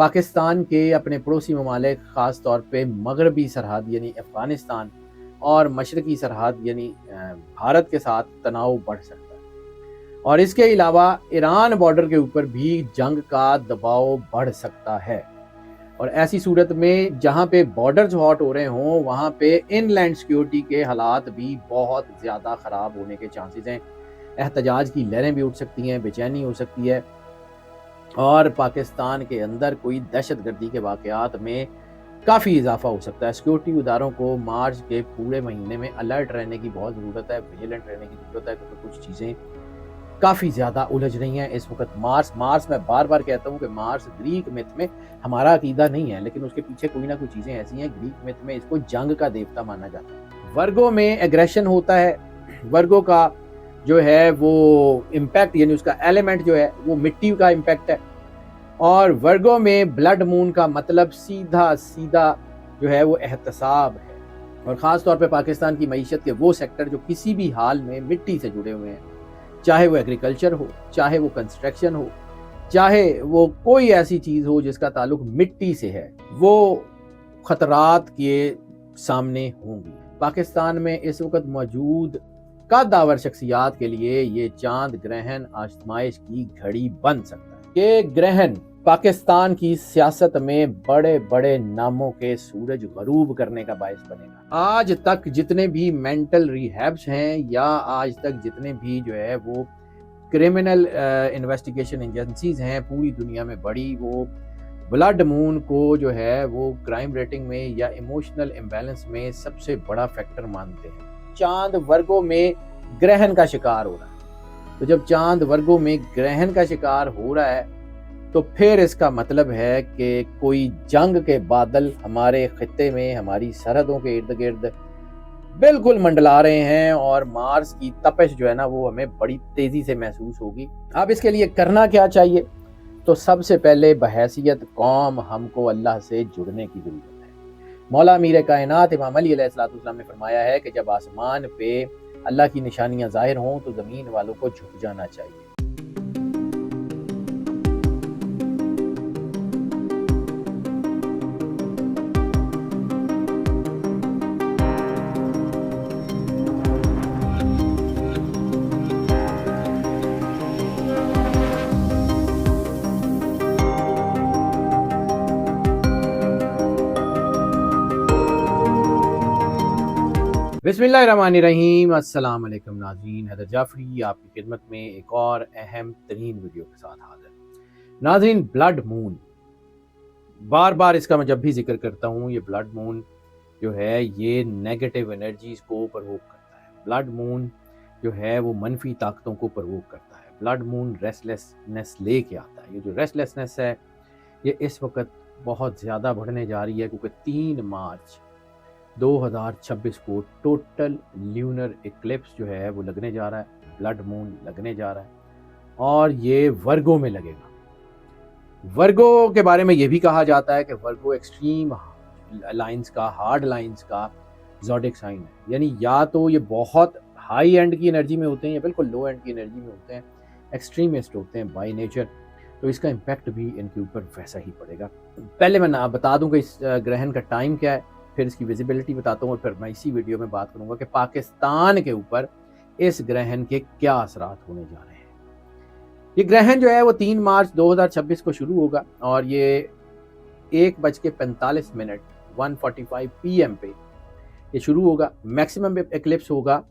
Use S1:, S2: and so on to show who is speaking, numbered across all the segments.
S1: पाकिस्तान के अपने पड़ोसी ममालिक ख़ास तौर पे मगरबी सरहद यानी अफ़गानिस्तान और मशरक़ी सरहद यानी भारत के साथ तनाव बढ़ सकता है, और इसके अलावा ईरान बॉर्डर के ऊपर भी जंग का दबाव बढ़ सकता है। और ऐसी सूरत में जहाँ पे बॉर्डर्स हॉट हो रहे हों वहाँ पे इनलैंड सिक्योरिटी के हालात भी बहुत ज़्यादा ख़राब होने के चांसेस हैं। एहतजाज की लहरें भी उठ सकती हैं, बेचैनी हो सकती है, और पाकिस्तान के अंदर कोई दहशतगर्दी के वाक़यात में काफ़ी इजाफा हो सकता है। सिक्योरिटी इदारों को मार्च के पूरे महीने में अलर्ट रहने की बहुत ज़रूरत है, विजिलेंट रहने की ज़रूरत है, क्योंकि कुछ चीज़ें काफ़ी ज़्यादा उलझ रही हैं इस वक्त। मार्स मैं बार बार कहता हूँ कि मार्स ग्रीक मिथ में हमारा अकीदा नहीं है, लेकिन उसके पीछे कोई ना कोई चीज़ें ऐसी हैं। ग्रीक मिथ में इसको जंग का देवता माना जाता है। वर्गो में एग्रेशन होता है। वर्गो का जो है वो इम्पैक्ट यानी उसका एलिमेंट जो है वो मिट्टी का इम्पैक्ट है, और वर्गो में ब्लड मून का मतलब सीधा सीधा जो है वो एहतसाब है, और ख़ास तौर पे पाकिस्तान की मईशत के वो सेक्टर जो किसी भी हाल में मिट्टी से जुड़े हुए हैं, चाहे वो एग्रीकल्चर हो, चाहे वो कंस्ट्रक्शन हो, चाहे वो कोई ऐसी चीज़ हो जिसका ताल्लुक मिट्टी से है, वो ख़तरात के सामने होंगी। पाकिस्तान में इस वक्त मौजूद कद्दावर शख्सियात के लिए ये चांद ग्रहण आजमाइश की घड़ी बन सकता है। ये ग्रहण पाकिस्तान की सियासत में बड़े बड़े नामों के सूरज गरूब करने का बायस बनेगा। आज तक जितने भी मेंटल रिहैब्स हैं या आज तक जितने भी जो है वो क्रिमिनल इन्वेस्टिगेशन एजेंसीज हैं पूरी दुनिया में बड़ी, वो ब्लड मून को जो है वो क्राइम रेटिंग में या इमोशनल इम्बैलेंस में सबसे बड़ा फैक्टर मानते हैं। चांद वर्गों में ग्रहण का शिकार हो रहा है, तो जब चांद वर्गों में ग्रहण का शिकार हो रहा है तो फिर इसका मतलब है कि कोई जंग के बादल हमारे खित्ते में, हमारी सरहदों के इर्द गिर्द बिल्कुल मंडला रहे हैं, और मार्स की तपिश जो है ना वो हमें बड़ी तेजी से महसूस होगी। अब इसके लिए करना क्या चाहिए? तो सबसे पहले बहैसियत कौम हमको अल्लाह से जुड़ने की जरूरत है। मौला अमीर कायनात इमाम अली अलैहिस्सलाम ने फरमाया है कि जब आसमान पे अल्लाह की निशानियां जाहिर हों तो ज़मीन वालों को झुक जाना चाहिए। बिस्मिल्लाहिर्रहमानिर्रहीम। अस्सलाम वालेकुम नाज़रीन, हैदर जाफरी आपकी खिदमत में एक और अहम तरीन वीडियो के साथ हाजिर। नाज़रीन, ब्लड मून, बार बार इसका मैं जब भी जिक्र करता हूँ, ये ब्लड मून जो है ये नेगेटिव एनर्जीज़ को प्रोवोक करता है। ब्लड मून जो है वो मनफी ताकतों को प्रोवोक करता है। ब्लड मून रेस्टलेसनेस लेके आता है। ये जो रेस्टलेसनेस है ये इस वक्त बहुत ज़्यादा बढ़ने जा रही है, क्योंकि 3 मार्च 2026 को टोटल ल्यूनर इक्लिप्स जो है वो लगने जा रहा है, ब्लड मून लगने जा रहा है, और ये वर्गो में लगेगा। वर्गो के बारे में ये भी कहा जाता है कि वर्गो एक्सट्रीम लाइंस का, हार्ड लाइंस का ज़ोडिक साइन है, यानी या तो ये बहुत हाई एंड की एनर्जी में होते हैं या बिल्कुल लो एंड की एनर्जी में होते हैं, एक्सट्रीमिस्ट होते हैं बाय नेचर, तो इसका इम्पैक्ट भी इनके ऊपर वैसा ही पड़ेगा। पहले मैं बता दूं कि इस ग्रहण का टाइम क्या है, फिर इसकी विजिबिलिटी बताता हूँ, और फिर मैं इसी वीडियो में बात करूंगा कि पाकिस्तान के ऊपर इस ग्रहण के क्या असरात होने जा रहे हैं। ये ग्रहण जो है वो 3 मार्च 2026 को शुरू होगा, और ये 1:45 1:45 PM पे ये शुरू होगा। मैक्सिमम एक्लिप्स होगा,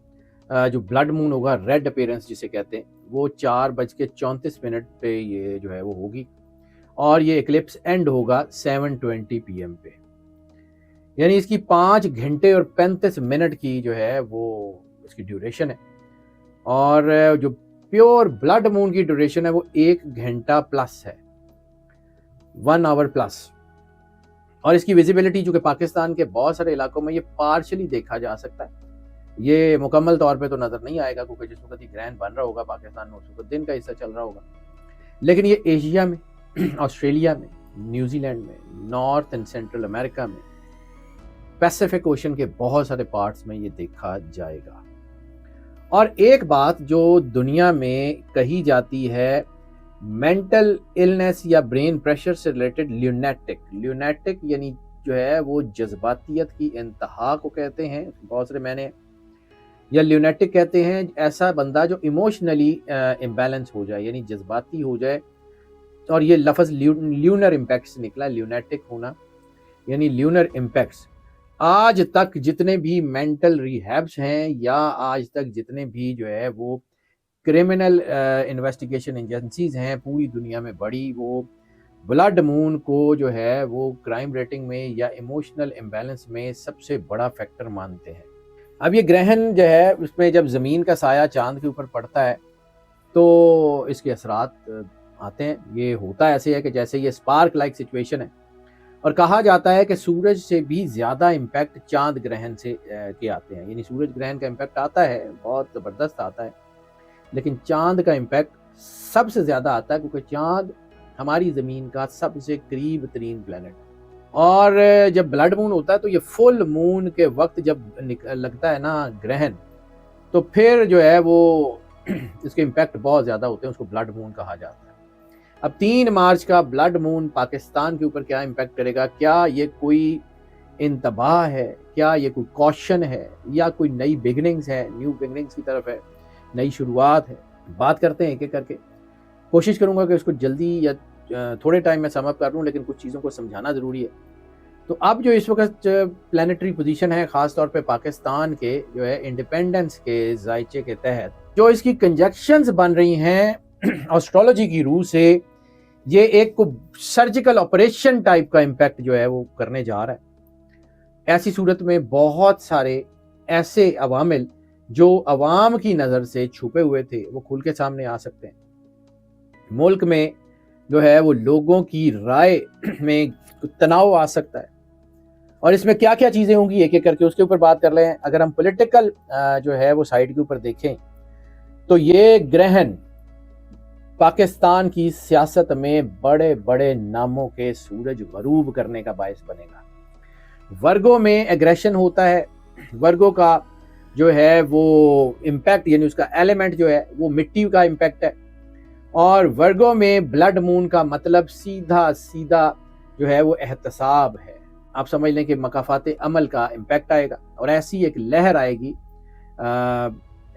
S1: जो ब्लड मून होगा, रेड अपीयरेंस जिसे कहते हैं, वो 4:34 पे ये जो है वो होगी, और ये एक्लिप्स एंड होगा 7:20 PM पे, यानी इसकी 5 घंटे और 35 मिनट की जो है वो इसकी ड्यूरेशन है। और जो प्योर ब्लड मून की ड्यूरेशन है वो 1 घंटा प्लस है, 1 आवर प्लस। और इसकी विजिबिलिटी चूंकि पाकिस्तान के बहुत सारे इलाकों में ये पार्शली देखा जा सकता है, ये मुकम्मल तौर पे तो नजर नहीं आएगा, क्योंकि जिस वक्त ये ग्रहण बन रहा होगा पाकिस्तान में उस वक्त दिन का हिस्सा चल रहा होगा, लेकिन ये एशिया में, ऑस्ट्रेलिया में, न्यूजीलैंड में, नॉर्थ एंड सेंट्रल अमेरिका में, पैसिफिक ओशन के बहुत सारे पार्ट्स में ये देखा जाएगा। और एक बात जो दुनिया में कही जाती है मेंटल इलनेस या ब्रेन प्रेशर से रिलेटेड ल्यूनेटिक यानी जो है वो जज्बातियत की इंतहा को कहते हैं बहुत सारे मैंने, या ल्यूनेटिक कहते हैं ऐसा बंदा जो इमोशनली इम्बैलेंस हो जाए यानी जज्बाती हो जाए, और ये लफ्ज़ ल्यूनर इम्पैक्ट से निकला, ल्यूनेटिक होना यानी ल्यूनर इम्पैक्ट्स। आज तक जितने भी मेंटल रिहैब्स हैं या आज तक जितने भी जो है वो क्रिमिनल इन्वेस्टिगेशन एजेंसीज हैं पूरी दुनिया में बड़ी, वो ब्लड मून को जो है वो क्राइम रेटिंग में या इमोशनल इम्बैलेंस में सबसे बड़ा फैक्टर मानते हैं। अब ये ग्रहण जो है उसमें जब ज़मीन का साया चांद के ऊपर पड़ता है तो इसके असरात आते हैं। ये होता ऐसे है कि जैसे ये स्पार्क लाइक सिचुएशन है, और कहा जाता है कि सूरज से भी ज़्यादा इम्पैक्ट चांद ग्रहण से के आते हैं, यानी सूरज ग्रहण का इम्पैक्ट आता है, बहुत ज़बरदस्त आता है, लेकिन चांद का इम्पैक्ट सबसे ज़्यादा आता है क्योंकि चांद हमारी ज़मीन का सबसे करीब तरीन प्लैनेट है। और जब ब्लड मून होता है तो ये फुल मून के वक्त जब लगता है ना ग्रहण, तो फिर जो है वो इसके इम्पैक्ट बहुत ज़्यादा होते हैं, उसको ब्लड मून कहा जाता है। अब 3 मार्च का ब्लड मून पाकिस्तान के ऊपर क्या इम्पैक्ट करेगा? क्या ये कोई इंतबाह है, क्या ये कोई कॉशन है, या कोई नई बिगनिंग्स है, न्यू बिगनिंग्स की तरफ है, नई शुरुआत है? बात करते हैं एक एक करके। कोशिश करूंगा कि उसको जल्दी या थोड़े टाइम में समअप कर लूँ, लेकिन कुछ चीज़ों को समझाना ज़रूरी है। तो अब जो इस वक्त प्लानिटरी पोजीशन है ख़ास तौर पे पाकिस्तान के जो है इंडिपेंडेंस के जायचे के तहत जो इसकी कंजक्शंस बन रही हैं एस्ट्रोलॉजी की रूह से, ये एक को सर्जिकल ऑपरेशन टाइप का इम्पैक्ट जो है वो करने जा रहा है। ऐसी सूरत में बहुत सारे ऐसे अवामिल जो अवाम की नज़र से छुपे हुए थे वो खुल के सामने आ सकते हैं। मुल्क में जो है वो लोगों की राय में तनाव आ सकता है, और इसमें क्या क्या चीज़ें होंगी एक एक करके उसके ऊपर बात कर लें। अगर हम पॉलिटिकल जो है वो साइड के ऊपर देखें तो ये ग्रहण पाकिस्तान की सियासत में बड़े बड़े नामों के सूरज गरूब करने का बायस बनेगा। वर्गों में एग्रेशन होता है, वर्गों का जो है वो इम्पैक्ट यानी उसका एलिमेंट जो है वो मिट्टी का इम्पैक्ट है, और वर्गों में ब्लड मून का मतलब सीधा सीधा जो है वो एहतसाब है। आप समझ लें कि मकाफात अमल का इम्पैक्ट आएगा, और ऐसी एक लहर आएगी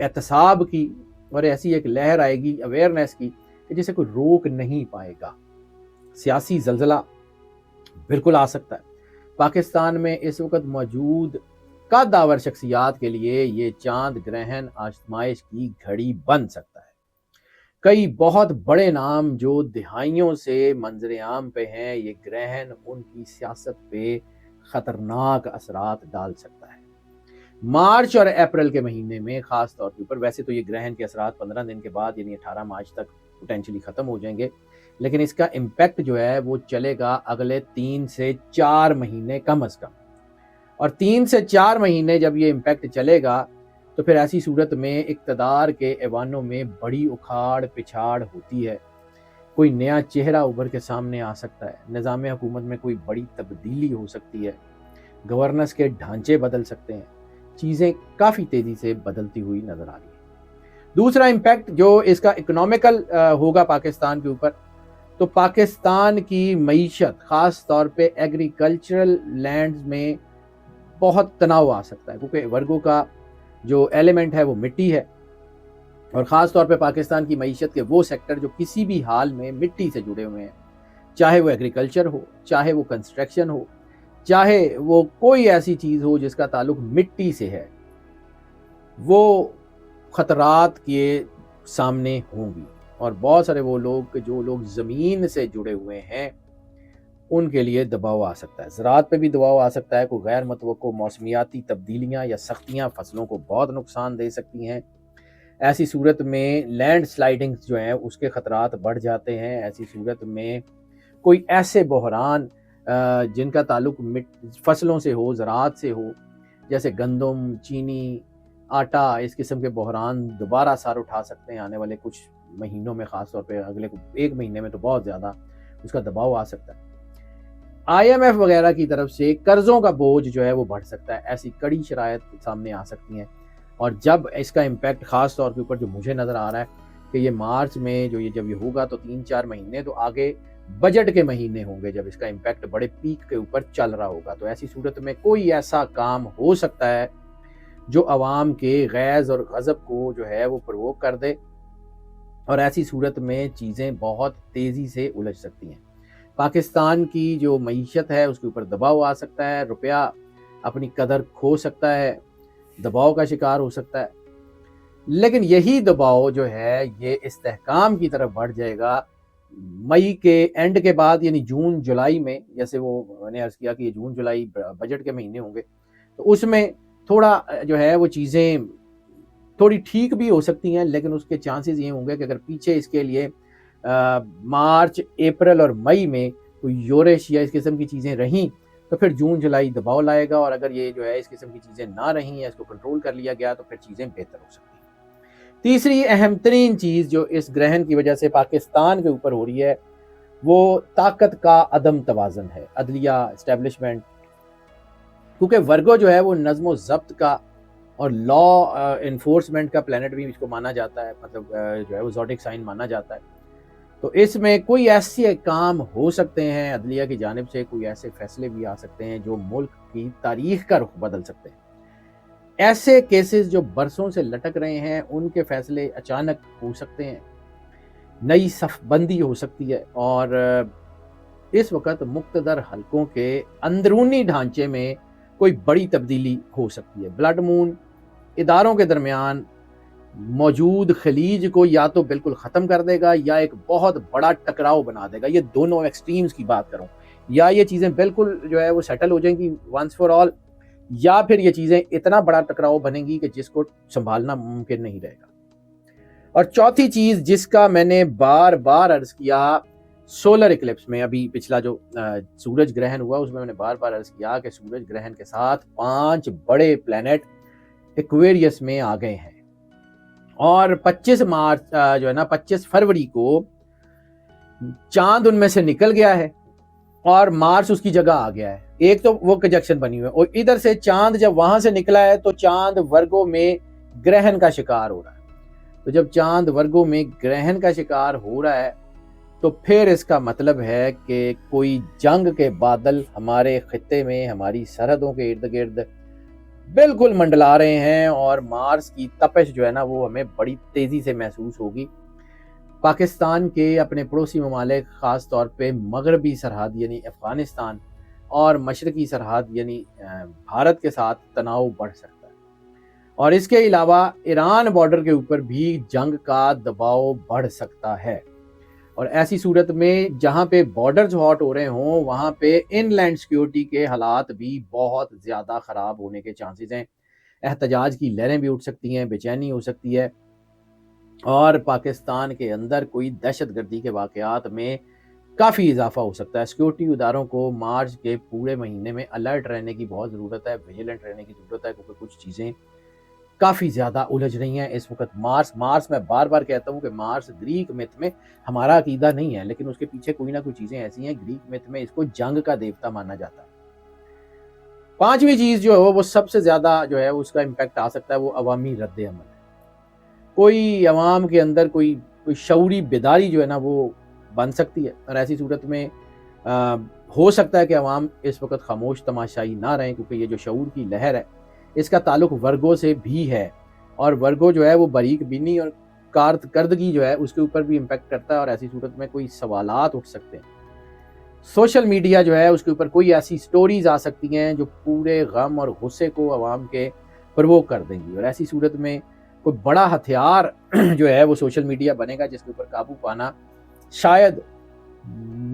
S1: एहतसाब की, और ऐसी एक लहर आएगी अवेयरनेस की कि जिसे कोई रोक नहीं पाएगा। सियासी जल्जला बिल्कुल आ सकता है। पाकिस्तान में इस वक्त मौजूद कद्दावर शख्सियात के लिए ये चांद ग्रहण आजमाइश की घड़ी बन सकता है। कई बहुत बड़े नाम जो दिहाइयों से मंजर आम पे हैं, ये ग्रहण उनकी सियासत पे ख़तरनाक असरात डाल सकता है। मार्च और अप्रैल के महीने में ख़ास तौर के ऊपर, वैसे तो ये ग्रहण के असरात 15 दिन के बाद यानी 18 मार्च तक पोटेंशली ख़त्म हो जाएंगे, लेकिन इसका इम्पैक्ट जो है वो चलेगा अगले 3 से 4 महीने कम अज़ कम। और 3 से 4 महीने जब ये इम्पैक्ट चलेगा तो फिर ऐसी सूरत में इक़्तिदार के ऐवानों में बड़ी उखाड़ पिछाड़ होती है, कोई नया चेहरा उभर के सामने आ सकता है, निज़ाम हुकूमत में कोई बड़ी तब्दीली हो सकती है, गवर्नेंस के ढांचे बदल सकते हैं, चीज़ें काफ़ी तेज़ी से बदलती हुई नज़र आ रही है। दूसरा इम्पैक्ट जो इसका इकोनॉमिकल होगा पाकिस्तान के ऊपर, तो पाकिस्तान की मईशत ख़ास तौर पे एग्रीकल्चरल लैंड्स में बहुत तनाव आ सकता है, क्योंकि वर्गों का जो एलिमेंट है वो मिट्टी है, और ख़ास तौर पे पाकिस्तान की मईशत के वो सेक्टर जो किसी भी हाल में मिट्टी से जुड़े हुए हैं, चाहे वो एग्रीकल्चर हो, चाहे वो कंस्ट्रक्शन हो, चाहे वो कोई ऐसी चीज़ हो जिसका ताल्लुक मिट्टी से है, वो ख़तरात के सामने होंगी। और बहुत सारे वो लोग जो लोग ज़मीन से जुड़े हुए हैं उनके लिए दबाव आ सकता है, ज़राअत पे भी दबाव आ सकता है। कोई गैर मुतवक्को मौसमियाती तब्दीलियाँ या सख्तियाँ फसलों को बहुत नुकसान दे सकती हैं। ऐसी सूरत में लैंड स्लाइडिंग्स जो हैं उसके ख़तरात बढ़ जाते हैं। ऐसी सूरत में कोई ऐसे बहरान जिनका ताल्लुक फसलों से हो, ज़राअत से हो, जैसे गंदम, चीनी, आटा, इस किस्म के बहरान दोबारा सर उठा सकते हैं आने वाले कुछ महीनों में, ख़ास तौर पे अगले 1 महीने में तो बहुत ज़्यादा उसका दबाव आ सकता है। IMF वगैरह की तरफ से कर्ज़ों का बोझ जो है वो बढ़ सकता है। ऐसी कड़ी शराइत सामने आ सकती हैं, और जब इसका इम्पैक्ट ख़ास तौर के ऊपर जो मुझे नज़र आ रहा है کہ یہ مارچ میں جب یہ ہوگا تو 3-4 مہینے تو آگے بجٹ کے مہینے ہوں گے جب اس کا امپیکٹ بڑے پیک کے اوپر چل رہا ہوگا. تو ایسی صورت میں کوئی ایسا کام ہو سکتا ہے جو عوام کے غیظ اور غضب کو جو ہے وہ پرووک کر دے, اور ایسی صورت میں چیزیں بہت تیزی سے الجھ سکتی ہیں. پاکستان کی جو معیشت ہے اس کے اوپر دباؤ آ سکتا ہے, روپیہ اپنی قدر کھو سکتا ہے, دباؤ کا شکار ہو سکتا ہے. لیکن یہی دباؤ جو ہے یہ استحکام کی طرف بڑھ جائے گا مئی کے اینڈ کے بعد, یعنی جون جولائی میں. جیسے وہ میں نے عرض کیا کہ یہ جون جولائی بجٹ کے مہینے ہوں گے, تو اس میں تھوڑا جو ہے وہ چیزیں تھوڑی ٹھیک بھی ہو سکتی ہیں, لیکن اس کے چانسز یہ ہوں گے کہ اگر پیچھے اس کے لیے مارچ, اپریل اور مئی میں کوئی یورش یا اس قسم کی چیزیں رہیں تو پھر جون جولائی دباؤ لائے گا, اور اگر یہ جو ہے اس قسم کی چیزیں نہ رہیں یا اس کو کنٹرول کر لیا گیا تو پھر چیزیں بہتر ہو سکتی ہیں. تیسری اہم ترین چیز جو اس گرہن کی وجہ سے پاکستان کے اوپر ہو رہی ہے وہ طاقت کا عدم توازن ہے, عدلیہ اسٹیبلشمنٹ. کیونکہ ورگو جو ہے وہ نظم و ضبط کا اور لا انفورسمنٹ کا پلانٹ بھی اس کو مانا جاتا ہے, مطلب جو ہے وہ زوڈک سائن مانا جاتا ہے. تو اس میں کوئی ایسے کام ہو سکتے ہیں عدلیہ کی جانب سے, کوئی ایسے فیصلے بھی آ سکتے ہیں جو ملک کی تاریخ کا رخ بدل سکتے ہیں. ایسے کیسز جو برسوں سے لٹک رہے ہیں ان کے فیصلے اچانک ہو سکتے ہیں, نئی صف بندی ہو سکتی ہے, اور اس وقت مقتدر حلقوں کے اندرونی ڈھانچے میں کوئی بڑی تبدیلی ہو سکتی ہے. بلڈ مون اداروں کے درمیان موجود خلیج کو یا تو بالکل ختم کر دے گا یا ایک بہت بڑا ٹکراؤ بنا دے گا. یہ دونوں ایکسٹریمز کی بات کروں, یا یہ چیزیں بالکل جو ہے وہ سیٹل ہو جائیں گی ونس فار آل, یا پھر یہ چیزیں اتنا بڑا ٹکراؤ بنے گی کہ جس کو سنبھالنا ممکن نہیں رہے گا. اور چوتھی چیز جس کا میں نے بار بار عرض کیا سولر اکلپس میں, ابھی پچھلا جو سورج گرہن ہوا اس میں نے بار بار عرض کیا کہ سورج گرہن کے ساتھ 5 بڑے پلانٹ ایکویریس میں آ گئے ہیں, اور 25 مارچ جو ہے نا 25 فروری کو چاند ان میں سے نکل گیا ہے اور مارس اس کی جگہ آ گیا ہے. ایک تو وہ کنجکشن بنی ہوئی ہے, اور ادھر سے چاند جب وہاں سے نکلا ہے تو چاند ورگو میں گرہن کا شکار ہو رہا ہے. تو جب چاند ورگو میں گرہن کا شکار ہو رہا ہے تو پھر اس کا مطلب ہے کہ کوئی جنگ کے بادل ہمارے خطے میں, ہماری سرحدوں کے ارد گرد بالکل منڈلا رہے ہیں, اور مارس کی تپش جو ہے نا وہ ہمیں بڑی تیزی سے محسوس ہوگی. پاکستان کے اپنے پڑوسی ممالک خاص طور پہ مغربی سرحد یعنی افغانستان اور مشرقی سرحد یعنی بھارت کے ساتھ تناؤ بڑھ سکتا ہے, اور اس کے علاوہ ایران بارڈر کے اوپر بھی جنگ کا دباؤ بڑھ سکتا ہے. اور ایسی صورت میں جہاں پہ بارڈرز ہاٹ ہو رہے ہوں وہاں پہ ان لینڈ سیکیورٹی کے حالات بھی بہت زیادہ خراب ہونے کے چانسز ہیں. احتجاج کی لہریں بھی اٹھ سکتی ہیں, بے چینی ہو سکتی ہے, اور پاکستان کے اندر کوئی دہشت گردی کے واقعات میں کافی اضافہ ہو سکتا ہے. سیکیورٹی اداروں کو مارچ کے پورے مہینے میں الرٹ رہنے کی بہت ضرورت ہے, ویجیلنٹ رہنے کی ضرورت ہے, کیونکہ کچھ چیزیں کافی زیادہ الجھ رہی ہیں اس وقت. مارس میں بار بار کہتا ہوں کہ مارس گریک میتھ میں ہمارا عقیدہ نہیں ہے, لیکن اس کے پیچھے کوئی نہ کوئی چیزیں ایسی ہیں. گریک میتھ میں اس کو جنگ کا دیوتا مانا جاتا ہے. 5ویں چیز جو ہے وہ سب سے زیادہ جو ہے اس کا امپیکٹ آ سکتا ہے وہ عوامی رد عمل ہے. کوئی عوام کے اندر کوئی شعوری بیداری جو ہے نا وہ بن سکتی ہے, اور ایسی صورت میں ہو سکتا ہے کہ عوام اس وقت خاموش تماشائی نہ رہیں, کیونکہ یہ جو شعور کی لہر ہے اس کا تعلق ورگو سے بھی ہے, اور ورگو جو ہے وہ باریک بینی اور کارکردگی جو ہے اس کے اوپر بھی امپیکٹ کرتا ہے, اور ایسی صورت میں کوئی سوالات اٹھ سکتے ہیں. سوشل میڈیا جو ہے اس کے اوپر کوئی ایسی سٹوریز آ سکتی ہیں جو پورے غم اور غصے کو عوام کے پرووک کر دیں گی, اور ایسی صورت میں کوئی بڑا ہتھیار جو ہے وہ سوشل میڈیا بنے گا جس کے اوپر قابو پانا شاید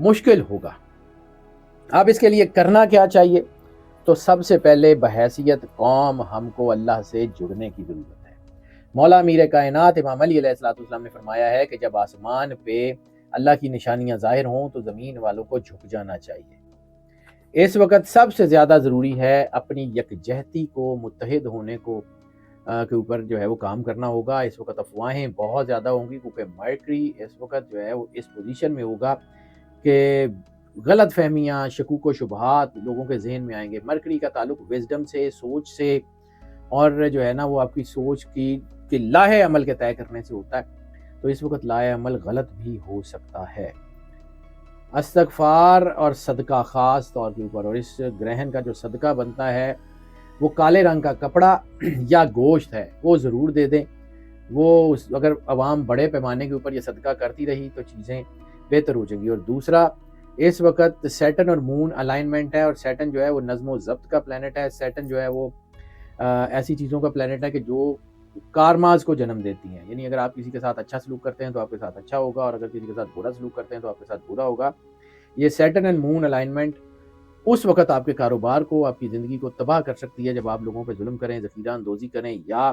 S1: مشکل ہوگا. اب اس کے لیے کرنا کیا چاہیے؟ تو سب سے پہلے بحیثیت قوم ہم کو اللہ سے جڑنے کی ضرورت ہے. مولا امیر کائنات امام علی علیہ السلام نے فرمایا ہے کہ جب آسمان پہ اللہ کی نشانیاں ظاہر ہوں تو زمین والوں کو جھک جانا چاہیے. اس وقت سب سے زیادہ ضروری ہے اپنی یکجہتی کو, متحد ہونے کو کے اوپر جو ہے وہ کام کرنا ہوگا. اس وقت افواہیں بہت زیادہ ہوں گی, کیونکہ مرکری اس وقت جو ہے وہ اس پوزیشن میں ہوگا کہ غلط فہمیاں, شکوک و شبہات لوگوں کے ذہن میں آئیں گے. مرکری کا تعلق وزڈم سے, سوچ سے, اور جو ہے نا وہ آپ کی سوچ کی لاہے عمل کے طے کرنے سے ہوتا ہے. تو اس وقت لائے عمل غلط بھی ہو سکتا ہے۔ استغفار اور صدقہ خاص طور کے اوپر، اور اس گرہن کا جو صدقہ بنتا ہے وہ کالے رنگ کا کپڑا یا گوشت ہے، وہ ضرور دے دیں۔ وہ اگر عوام بڑے پیمانے کے اوپر یہ صدقہ کرتی رہی تو چیزیں بہتر ہو جائیں گی۔ اور دوسرا، اس وقت سیٹن اور مون الائنمنٹ ہے، اور سیٹن جو ہے وہ نظم و ضبط کا پلانٹ ہے۔ سیٹن جو ہے وہ ایسی چیزوں کا پلانٹ ہے کہ جو کارماز کو جنم دیتی ہیں، یعنی اگر آپ کسی کے ساتھ اچھا سلوک کرتے ہیں تو آپ کے ساتھ اچھا ہوگا، اور اگر کسی کے ساتھ برا سلوک کرتے ہیں تو آپ کے ساتھ برا ہوگا۔ یہ سیٹن اینڈ مون الائنمنٹ اس وقت آپ کے کاروبار کو، آپ کی زندگی کو تباہ کر سکتی ہے جب آپ لوگوں پہ ظلم کریں، ذخیرہ اندوزی کریں، یا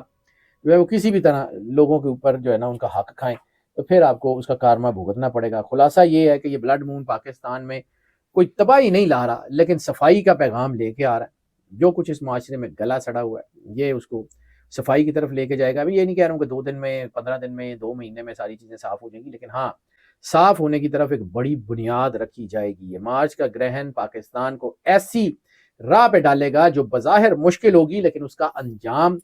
S1: جو ہے وہ کسی بھی طرح لوگوں کے اوپر جو ہے نا ان کا حق کھائیں، تو پھر آپ کو اس کا کارما بھگتنا پڑے گا۔ خلاصہ یہ ہے کہ یہ بلڈ مون پاکستان میں کوئی تباہی نہیں لا رہا، لیکن صفائی کا پیغام لے کے آ رہا ہے۔ جو کچھ اس معاشرے میں گلا سڑا ہوا ہے یہ اس کو صفائی کی طرف لے کے جائے گا۔ ابھی یہ نہیں کہہ رہا ہوں کہ 2 دن میں، 15 دن میں، 2 مہینے میں ساری چیزیں صاف ہو جائیں گی، لیکن ہاں صاف ہونے کی طرف ایک بڑی بنیاد رکھی جائے گی۔ یہ مارچ کا گرہن پاکستان کو ایسی راہ پہ ڈالے گا جو بظاہر مشکل ہوگی، لیکن اس کا انجام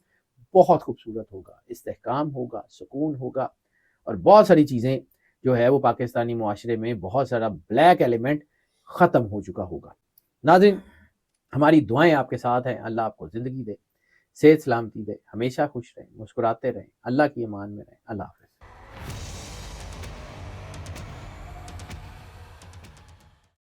S1: بہت خوبصورت ہوگا، استحکام ہوگا، سکون ہوگا، اور بہت ساری چیزیں جو ہے وہ پاکستانی معاشرے میں بہت سارا بلیک ایلیمنٹ ختم ہو چکا ہوگا۔ ناظرین، ہماری دعائیں آپ کے ساتھ ہیں۔ اللہ آپ کو زندگی دے، صحت سلامتی دے، ہمیشہ خوش رہیں، مسکراتے رہیں، اللہ کی امان میں رہیں۔ اللہ حافظ۔